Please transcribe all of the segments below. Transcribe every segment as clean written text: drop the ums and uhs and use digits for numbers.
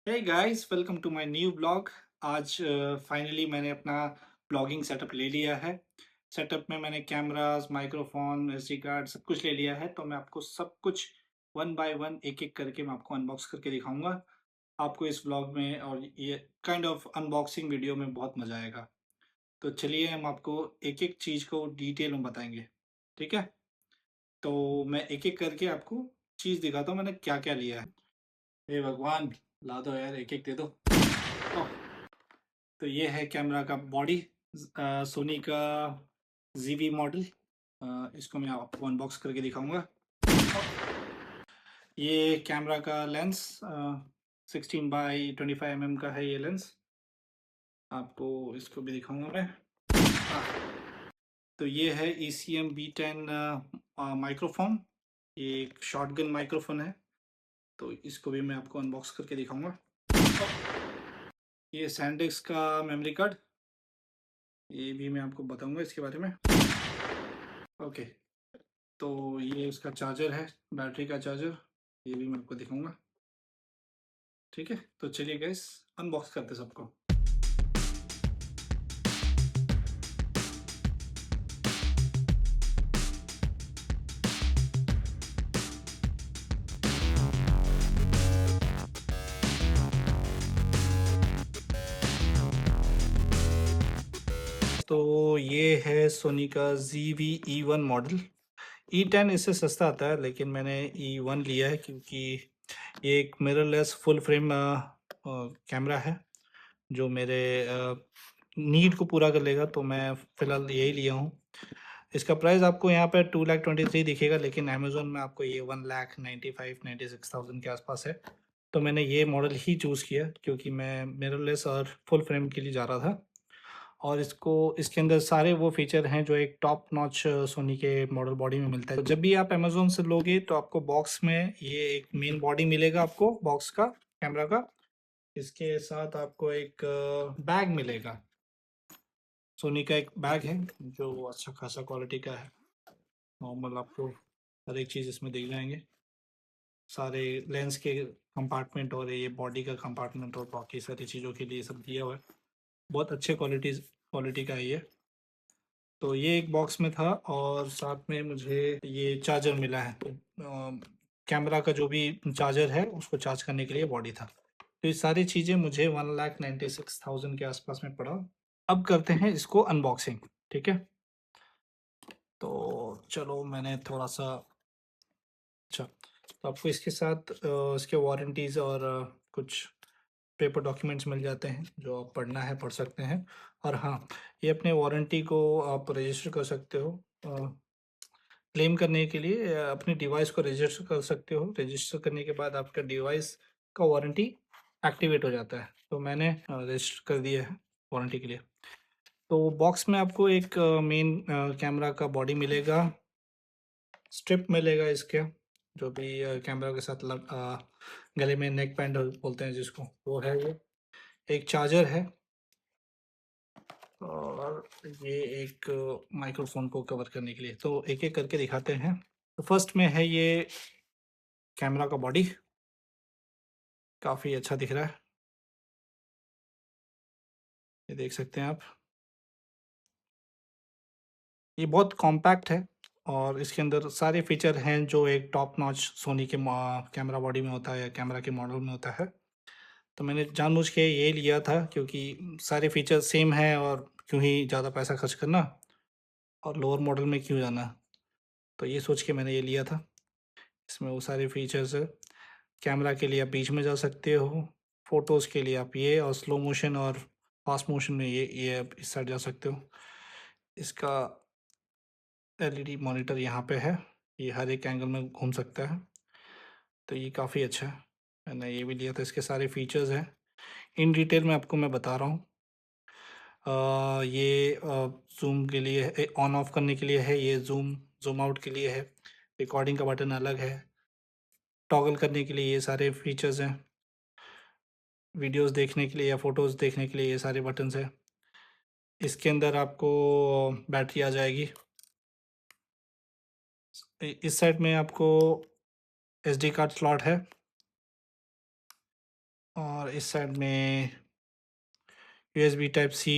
Hey guys, welcome to my new blog. आज finally मैंने अपना ब्लॉगिंग सेटअप ले लिया है। सेटअप में मैंने कैमरास, माइक्रोफोन, एसडी कार्ड सब कुछ ले लिया है। तो मैं आपको सब कुछ वन बाय वन एक एक करके मैं आपको अनबॉक्स करके दिखाऊंगा। आपको इस ब्लॉग में और ये काइंड ऑफ अनबॉक्सिंग वीडियो में बहुत मज़ा आएगा। तो चलिए हम आपको एक एक चीज़ को डिटेल में बताएंगे। ठीक है, तो मैं एक एक करके आपको चीज़ दिखाता हूँ मैंने क्या क्या लिया है। हे भगवान, ला दो यार, एक एक दे दो। ओह, तो ये है कैमरा का बॉडी, सोनी का ZV मॉडल। इसको मैं आपको अनबॉक्स करके दिखाऊंगा। ये कैमरा का लेंस 16x25 mm का है ये लेंस। आपको इसको भी दिखाऊंगा मैं। तो ये है ECM B10 माइक्रोफोन। ये एक शॉटगन माइक्रोफोन है। तो इसको भी मैं आपको अनबॉक्स करके दिखाऊंगा। ये सैनडिस्क का मेमोरी कार्ड, ये भी मैं आपको बताऊंगा इसके बारे में। ओके, तो ये उसका चार्जर है, बैटरी का चार्जर, ये भी मैं आपको दिखाऊंगा। ठीक है, तो चलिए गाइस अनबॉक्स करते हैं सबको। तो ये है सोनी का ZV-E1 मॉडल। E10 इससे सस्ता आता है, लेकिन मैंने E1 लिया है क्योंकि ये एक मिररलेस फुल फ्रेम कैमरा है जो मेरे नीड को पूरा कर लेगा। तो मैं फ़िलहाल यही लिया हूँ। इसका प्राइस आपको यहाँ पे 2,23,000 दिखेगा, लेकिन अमेज़न में आपको ये 1,95,96,000 के आसपास है। तो मैंने ये मॉडल ही चूज़ किया क्योंकि मैं मिररलेस और फुल फ्रेम के लिए जा रहा था। और इसके अंदर सारे वो फीचर हैं जो एक टॉप नॉच सोनी के मॉडल बॉडी में मिलता है। तो जब भी आप अमेज़न से लोगे तो आपको बॉक्स में ये एक मेन बॉडी मिलेगा, आपको बॉक्स का, कैमरा का। इसके साथ आपको एक बैग मिलेगा। सोनी का एक बैग है जो अच्छा खासा क्वालिटी का है। नॉर्मल आपको हर एक चीज़ इसमें दिख जाएंगे, सारे लेंस के कंपार्टमेंट और ये बॉडी का कंपार्टमेंट और बाकी सारी चीज़ों के लिए सब दिया हुआ है। बहुत अच्छे क्वालिटी का है ये। तो ये एक बॉक्स में था और साथ में मुझे ये चार्जर मिला है। तो कैमरा का जो भी चार्जर है उसको चार्ज करने के लिए बॉडी था। तो ये सारी चीज़ें मुझे 1,96,000 के आसपास में पड़ा। अब करते हैं इसको अनबॉक्सिंग। ठीक है, तो चलो मैंने थोड़ा सा, अच्छा, तो आपको इसके साथ इसके वारंटीज़ और कुछ पेपर डॉक्यूमेंट्स मिल जाते हैं जो आप पढ़ना है पढ़ सकते हैं। और हाँ, ये अपने वारंटी को आप रजिस्टर कर सकते हो। क्लेम करने के लिए अपने डिवाइस को रजिस्टर कर सकते हो। रजिस्टर करने के बाद आपका डिवाइस का वारंटी एक्टिवेट हो जाता है। तो मैंने रजिस्टर कर दिया है वारंटी के लिए। तो बॉक्स में आपको एक मेन कैमरा का बॉडी मिलेगा, स्ट्रिप मिलेगा इसके, जो भी कैमरा के साथ गले में नेक बैंड बोलते हैं जिसको, वो है ये। एक चार्जर है और ये एक माइक्रोफोन को कवर करने के लिए। तो एक एक करके दिखाते हैं। तो फर्स्ट में है ये कैमरा का बॉडी, काफ़ी अच्छा दिख रहा है, ये देख सकते हैं आप। ये बहुत कॉम्पैक्ट है और इसके अंदर सारे फीचर हैं जो एक टॉप नॉच सोनी के कैमरा बॉडी में होता है या कैमरा के मॉडल में होता है। तो मैंने जानबूझ के ये लिया था क्योंकि सारे फीचर सेम हैं और क्यों ही ज़्यादा पैसा खर्च करना और लोअर मॉडल में क्यों जाना। तो ये सोच के मैंने ये लिया था। इसमें वो सारे फीचर्स है। कैमरा के लिए आप बीच में जा सकते हो, फ़ोटोज़ के लिए आप ये, और स्लो मोशन और फास्ट मोशन में ये आप इस साइड जा सकते हो। इसका एलईडी मॉनिटर यहाँ पे है, ये हर एक एंगल में घूम सकता है। तो ये काफ़ी अच्छा है, मैंने ये भी लिया था। इसके सारे फीचर्स हैं इन डिटेल में आपको मैं बता रहा हूँ। ये ज़ूम के लिए है, ऑन ऑफ करने के लिए है, ये ज़ूम आउट के लिए है, रिकॉर्डिंग का बटन अलग है, टॉगल करने के लिए ये सारे फीचर्स हैं, वीडियोस देखने के लिए या फ़ोटोज़ देखने के लिए ये सारे बटन्स हैं। इसके अंदर आपको बैटरी आ जाएगी। इस साइड में आपको एसडी कार्ड स्लॉट है और इस साइड में यूएसबी टाइप सी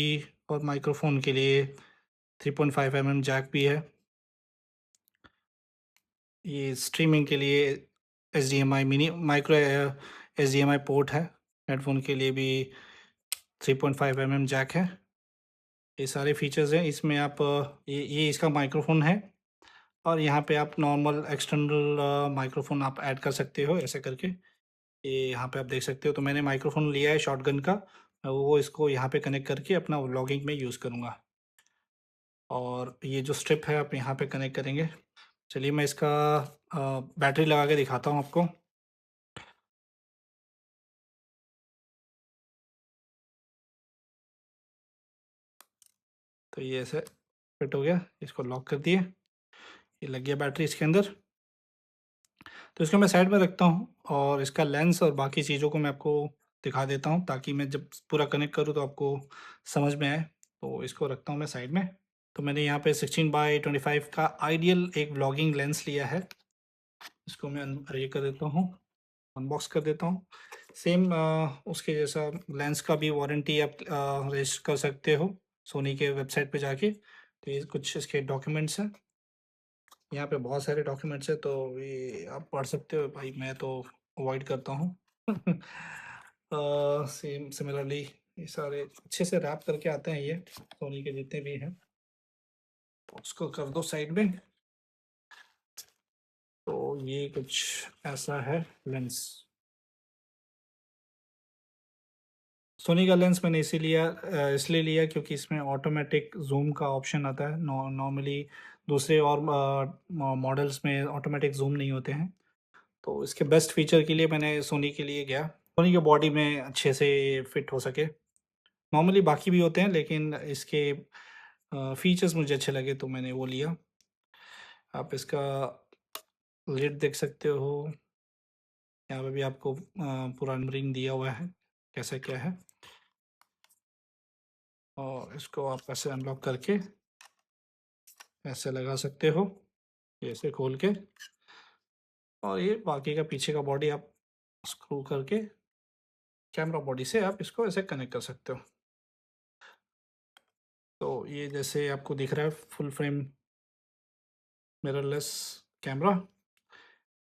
और माइक्रोफोन के लिए 3.5 mm जैक भी है। ये स्ट्रीमिंग के लिए HDMI mini micro HDMI port है। हेडफोन के लिए भी 3.5 mm जैक है। ये सारे फीचर्स हैं इसमें। आप ये इसका माइक्रोफोन है और यहाँ पे आप नॉर्मल एक्सटर्नल माइक्रोफोन आप ऐड कर सकते हो ऐसे करके। ये यहाँ पे आप देख सकते हो। तो मैंने माइक्रोफोन लिया है शॉटगन का, वो इसको यहाँ पे कनेक्ट करके अपना व्लॉगिंग में यूज़ करूँगा। और ये जो स्ट्रिप है आप यहाँ पे कनेक्ट करेंगे। चलिए मैं इसका बैटरी लगा के दिखाता हूँ आपको। तो ये ऐसे फिट हो गया, इसको लॉक कर दिए। ये लग गया बैटरी इसके अंदर। तो इसको मैं साइड में रखता हूँ और इसका लेंस और बाकी चीज़ों को मैं आपको दिखा देता हूँ ताकि मैं जब पूरा कनेक्ट करूँ तो आपको समझ में आए। तो इसको रखता हूँ मैं साइड में। तो मैंने यहाँ पे 16x25 का आइडियल एक व्लॉगिंग लेंस लिया है। इसको मैं ये कर देता हूँ, अनबॉक्स कर देता हूँ। सेम उसके जैसा लेंस का भी वारंटी आप रजिस्टर कर सकते हो सोनी के वेबसाइट पे जाके। तो ये कुछ इसके डॉक्यूमेंट्स हैं। यहाँ पे बहुत सारे डॉक्यूमेंट्स हैं तो ये आप पढ़ सकते हो। भाई मैं तो अवॉइड करता हूँ। सेम सिमिलरली ये सारे अच्छे से रैप करके आते हैं ये सोनी के जितने भी हैं। तो उसको कर दो साइड में। तो ये कुछ ऐसा है लेंस। सोनी का लेंस मैंने इसलिए लिया क्योंकि इसमें ऑटोमेटिक जूम का ऑप्शन आता है। नॉर्मली दूसरे और मॉडल्स में ऑटोमेटिक जूम नहीं होते हैं। तो इसके बेस्ट फीचर के लिए मैंने सोनी के लिए गया, सोनी के बॉडी में अच्छे से फिट हो सके। नॉर्मली बाकी भी होते हैं लेकिन इसके फीचर्स मुझे अच्छे लगे तो मैंने वो लिया। आप इसका लिड देख सकते हो। यहाँ पे भी आपको पूरा नंबरिंग दिया हुआ है कैसा क्या है। और इसको आप ऐसे अनलॉक करके ऐसे लगा सकते हो, ऐसे खोल के। और ये बाकी का पीछे का बॉडी आप स्क्रू करके कैमरा बॉडी से आप इसको ऐसे कनेक्ट कर सकते हो। तो ये जैसे आपको दिख रहा है फुल फ्रेम मिररलेस कैमरा।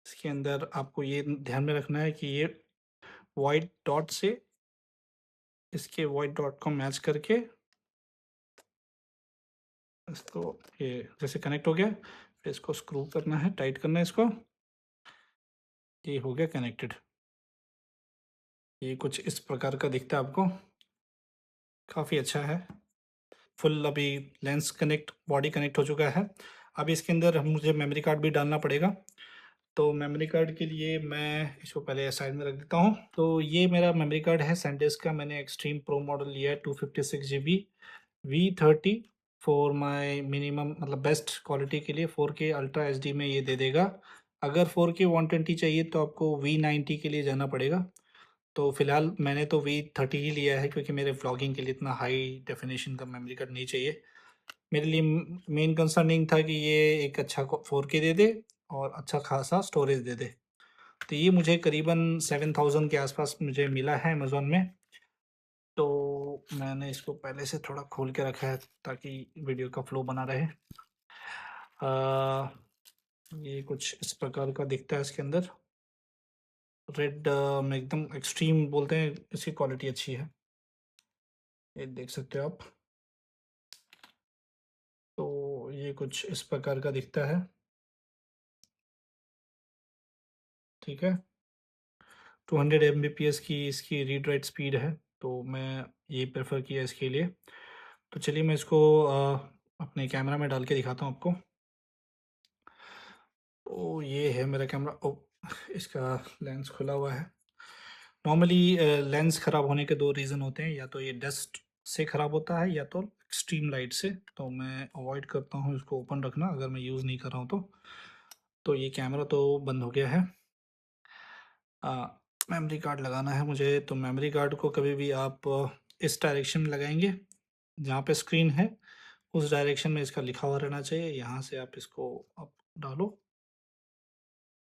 इसके अंदर आपको ये ध्यान में रखना है कि ये वाइट डॉट से इसके वाइट डॉट को मैच करके इसको ये जैसे कनेक्ट हो गया। फिर इसको स्क्रू करना है, टाइट करना है इसको। ये हो गया कनेक्टेड। ये कुछ इस प्रकार का दिखता है आपको, काफ़ी अच्छा है। फुल अभी लेंस कनेक्ट बॉडी कनेक्ट हो चुका है। अब इसके अंदर मुझे मेमोरी कार्ड भी डालना पड़ेगा। तो मेमोरी कार्ड के लिए मैं इसको पहले साइड में रख देता हूँ। तो ये मेरा मेमोरी कार्ड है सैनडिस्क का। मैंने एक्सट्रीम प्रो मॉडल लिया है 256 GB V30 for my minimum, मतलब बेस्ट क्वालिटी के लिए 4K अल्ट्रा HD में ये दे देगा। अगर 4K 120 चाहिए तो आपको V90 के लिए जाना पड़ेगा। तो फ़िलहाल मैंने तो V30 ही लिया है क्योंकि मेरे व्लॉगिंग के लिए इतना हाई डेफिनेशन का मेमोरी कार्ड नहीं चाहिए। मेरे लिए मेन कंसर्निंग था कि ये एक अच्छा 4K दे दे और अच्छा खासा स्टोरेज दे दे। तो ये मुझे करीबन 7000 के आसपास मुझे मिला है अमेज़न में। तो मैंने इसको पहले से थोड़ा खोल के रखा है ताकि वीडियो का फ्लो बना रहे। ये कुछ इस प्रकार का दिखता है इसके अंदर। रेड में एकदम एक्सट्रीम बोलते हैं, इसकी क्वालिटी अच्छी है, ये देख सकते हो आप। तो ये कुछ इस प्रकार का दिखता है, ठीक है। 200 Mbps की इसकी रीड राइट स्पीड है। तो मैं ये प्रेफर किया इसके लिए। तो चलिए मैं इसको अपने कैमरा में डाल के दिखाता हूँ आपको। तो ये है मेरा कैमरा। ओ, इसका लेंस खुला हुआ है। नॉर्मली लेंस ख़राब होने के दो रीज़न होते हैं, या तो ये डस्ट से ख़राब होता है या तो एक्सट्रीम लाइट से। तो मैं अवॉइड करता हूँ इसको ओपन रखना अगर मैं यूज़ नहीं कर रहा हूँ तो। तो ये कैमरा तो बंद हो गया है। मेमोरी कार्ड लगाना है मुझे। तो मेमोरी कार्ड को कभी भी आप इस डायरेक्शन में लगाएंगे जहाँ पे स्क्रीन है, उस डायरेक्शन में इसका लिखा हुआ रहना चाहिए। यहाँ से आप इसको आप डालो,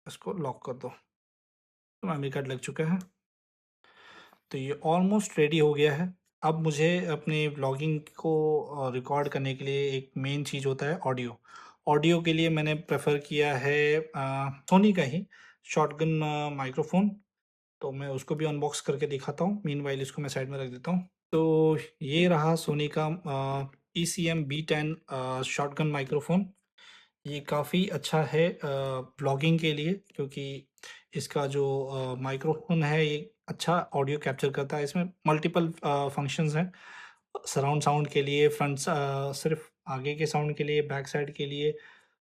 इसको लॉक कर दो। तो मेमोरी कार्ड लग चुका है। तो ये ऑलमोस्ट रेडी हो गया है। अब मुझे अपने व्लॉगिंग को रिकॉर्ड करने के लिए एक मेन चीज़ होता है ऑडियो। ऑडियो के लिए मैंने प्रेफर किया है सोनी का ही शॉटगन माइक्रोफोन। तो मैं उसको भी अनबॉक्स करके दिखाता हूँ, मीनवाइल इसको मैं साइड में रख देता हूँ। तो ये रहा सोनी का ECM-B10 शॉटगन माइक्रोफोन। ये काफ़ी अच्छा है व्लॉगिंग के लिए, क्योंकि इसका जो माइक्रोफोन है ये अच्छा ऑडियो कैप्चर करता है। इसमें मल्टीपल फंक्शंस हैं, सराउंड साउंड के लिए, फ्रंट सिर्फ आगे के साउंड के लिए, बैक साइड के लिए,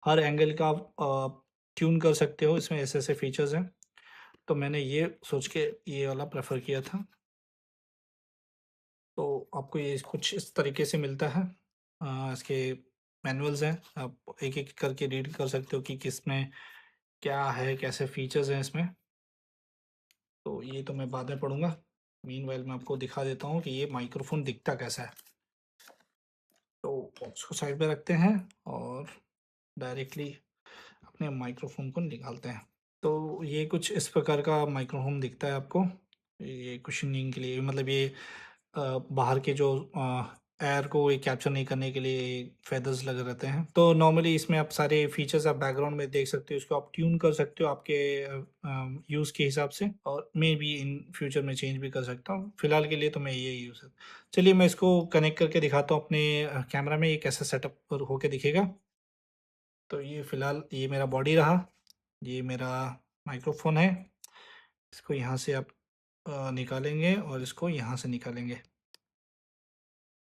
हर एंगल का आप ट्यून कर सकते हो। इसमें ऐसे-ऐसे फीचर्स हैं। तो मैंने ये सोच के ये वाला प्रेफ़र किया था। तो आपको ये कुछ इस तरीके से मिलता है। इसके मैनुअल्स हैं, आप एक-एक करके रीड कर सकते हो कि किसमें क्या है, कैसे फीचर्स हैं इसमें। तो ये तो मैं बाद में पढ़ूँगा। मीनवाइल मैं आपको दिखा देता हूँ कि ये माइक्रोफ़ोन दिखता कैसा है। तो उसको साइड में रखते हैं और डायरेक्टली अपने माइक्रोफ़ोन को निकालते हैं। तो ये कुछ इस प्रकार का माइक्रोफ़ोन दिखता है आपको। ये कुशनिंग के लिए, मतलब ये बाहर के जो एयर को ये कैप्चर नहीं करने के लिए फेदर्स लगे रहते हैं। तो नॉर्मली इसमें आप सारे फीचर्स आप बैकग्राउंड में देख सकते हो, इसको आप ट्यून कर सकते हो आपके यूज़ के हिसाब से, और मे बी इन फ्यूचर में चेंज भी कर सकता हूँ। फिलहाल के लिए तो मैं यही यूज़ है। चलिए मैं इसको कनेक्ट करके दिखाता हूँ अपने कैमरा में, ये कैसा सेटअप पर होके दिखेगा। तो ये फिलहाल ये मेरा बॉडी रहा, ये मेरा माइक्रोफोन है। इसको यहाँ से आप निकालेंगे और इसको यहाँ से निकालेंगे।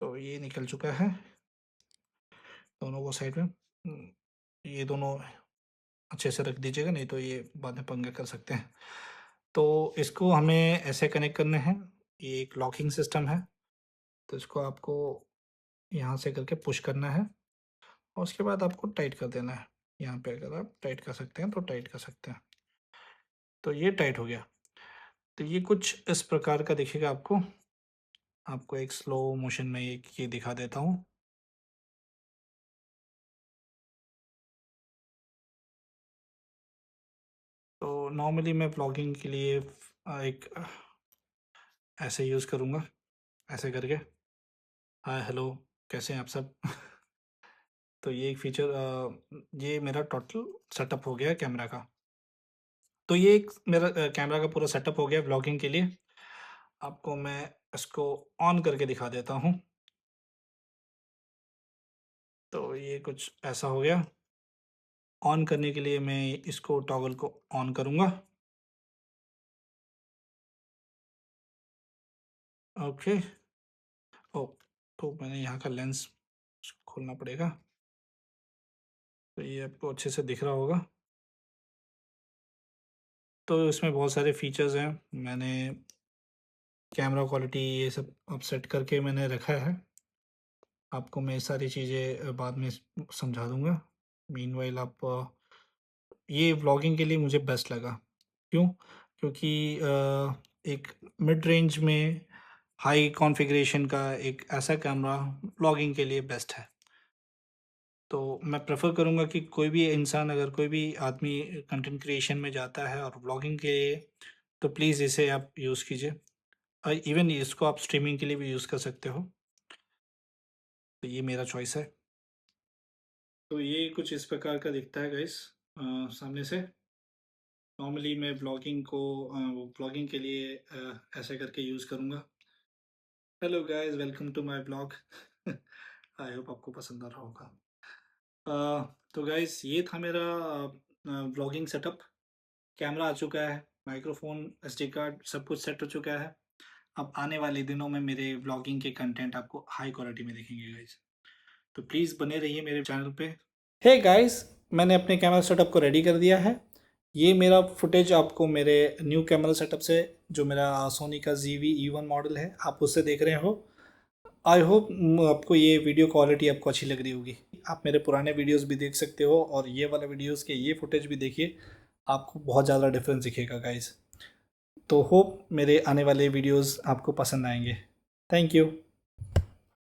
तो ये निकल चुका है दोनों को साइड में। ये दोनों अच्छे से रख दीजिएगा, नहीं तो ये बाद में पंगे कर सकते हैं। तो इसको हमें ऐसे कनेक्ट करने हैं, ये एक लॉकिंग सिस्टम है। तो इसको आपको यहाँ से करके पुश करना है और उसके बाद आपको टाइट कर देना है। यहाँ पे अगर आप टाइट कर सकते हैं तो टाइट कर सकते हैं। तो ये टाइट हो गया। तो ये कुछ इस प्रकार का दिखेगा आपको। आपको एक स्लो मोशन में ये दिखा देता हूँ। तो नॉर्मली मैं व्लॉगिंग के लिए एक ऐसे यूज़ करूँगा, ऐसे करके। हाय हेलो, कैसे हैं आप सब? तो ये एक फ़ीचर ये मेरा टोटल सेटअप हो गया है कैमरा का। तो ये एक मेरा कैमरा का पूरा सेटअप हो गया व्लॉगिंग के लिए। आपको मैं इसको ऑन करके दिखा देता हूँ। तो ये कुछ ऐसा हो गया। ऑन करने के लिए मैं इसको टॉगल को ऑन करूँगा। ओके। ओह! तो मैंने यहाँ का लेंस खोलना पड़ेगा। तो ये आपको अच्छे से दिख रहा होगा। तो इसमें बहुत सारे फीचर्स हैं। मैंने कैमरा क्वालिटी ये सब अब सेट करके मैंने रखा है। आपको मैं सारी चीज़ें बाद में समझा दूँगा। मीनवाइल आप ये व्लॉगिंग के लिए मुझे बेस्ट लगा। क्यों? क्योंकि एक मिड रेंज में हाई कॉन्फ़िगरेशन का एक ऐसा कैमरा व्लॉगिंग के लिए बेस्ट है। तो मैं प्रेफ़र करूँगा कि कोई भी इंसान, अगर कोई भी आदमी कंटेंट क्रिएशन में जाता है और व्लॉगिंग के लिए, तो प्लीज़ इसे आप यूज़ कीजिए। इवन इसको आप स्ट्रीमिंग के लिए भी यूज़ कर सकते हो। तो ये मेरा चॉइस है। तो ये कुछ इस प्रकार का दिखता है गाइस सामने से। नॉर्मली मैं व्लॉगिंग के लिए ऐसे करके यूज़ करूँगा। Hello guys, welcome to my blog. I hope आपको पसंद आ रहा होगा। तो गाइस ये था मेरा व्लॉगिंग सेटअप। कैमरा आ चुका है, माइक्रोफोन, एसडी कार्ड सब कुछ सेट हो चुका है। अब आने वाले दिनों में मेरे व्लॉगिंग के कंटेंट आपको हाई क्वालिटी में दिखेंगे गाइस। तो प्लीज़ बने रहिए मेरे चैनल पे। हे गाइस, मैंने अपने कैमरा सेटअप को रेडी कर दिया है। ये मेरा फुटेज आपको मेरे न्यू कैमरा सेटअप से, जो मेरा सोनी का ZV-E1 मॉडल है, आप उससे देख रहे हो। आई होप आपको ये वीडियो क्वालिटी आपको अच्छी लग रही होगी। आप मेरे पुराने वीडियोस भी देख सकते हो और ये वाला वीडियोस के ये फुटेज भी देखिए, आपको बहुत ज़्यादा डिफरेंस दिखेगा गाइस। तो होप मेरे आने वाले वीडियोस आपको पसंद आएंगे। Thank you.